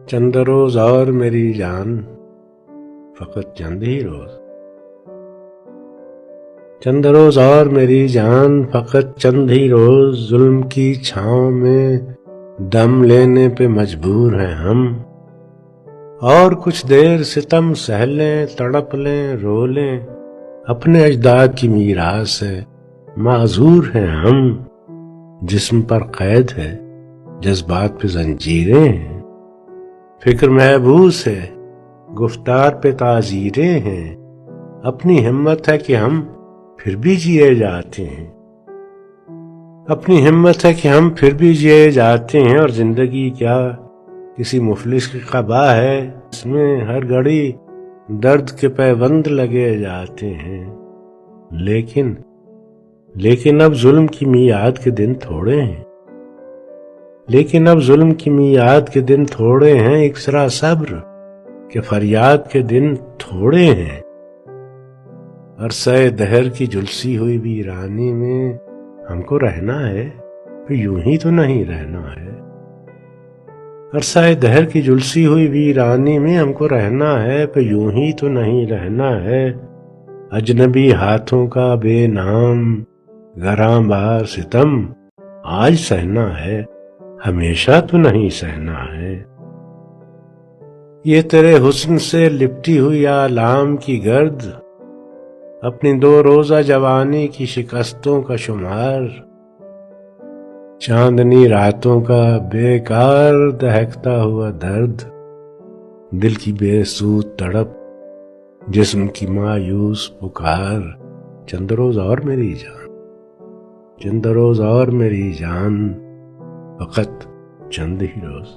چند روز اور میری جان، فقط چند ہی روز. چند روز اور میری جان، فقط چند ہی روز. ظلم کی چھاؤں میں دم لینے پہ مجبور ہیں ہم. اور کچھ دیر ستم سہ لیں، تڑپ لیں، رو لیں. اپنے اجداد کی میراث ہے، معذور ہیں ہم. جسم پر قید ہے، جذبات پہ زنجیریں ہیں. فکر محبوس ہے، گفتار پہ تعزیریں ہیں. اپنی ہمت ہے کہ ہم پھر بھی جیے جاتے ہیں. اپنی ہمت ہے کہ ہم پھر بھی جیے جاتے ہیں. اور زندگی کیا کسی مفلس کی قبا ہے، اس میں ہر گھڑی درد کے پیوند لگے جاتے ہیں. لیکن اب ظلم کی میعاد کے دن تھوڑے ہیں. لیکن اب ظلم کی میعاد کے دن تھوڑے ہیں. اکسرا صبر کہ فریاد کے دن تھوڑے ہیں. عرصہ دہر کی جلسی ہوئی ویرانی میں ہم کو رہنا ہے، پھر یوں ہی تو نہیں رہنا ہے. عرصہ دہر کی جلسی ہوئی ویرانی میں ہم کو رہنا ہے، پھر یوں ہی تو نہیں رہنا ہے. اجنبی ہاتھوں کا بے نام گراں بار ستم آج سہنا ہے، ہمیشہ تو نہیں سہنا ہے. یہ تیرے حسن سے لپٹی ہوئی آلام کی گرد، اپنی 2 روزہ جوانی کی شکستوں کا شمار. چاندنی راتوں کا بیکار دہکتا ہوا درد، دل کی بے سود تڑپ، جسم کی مایوس پکار. چند روز اور میری جان، چند روز اور میری جان، فقط چند ہی روز.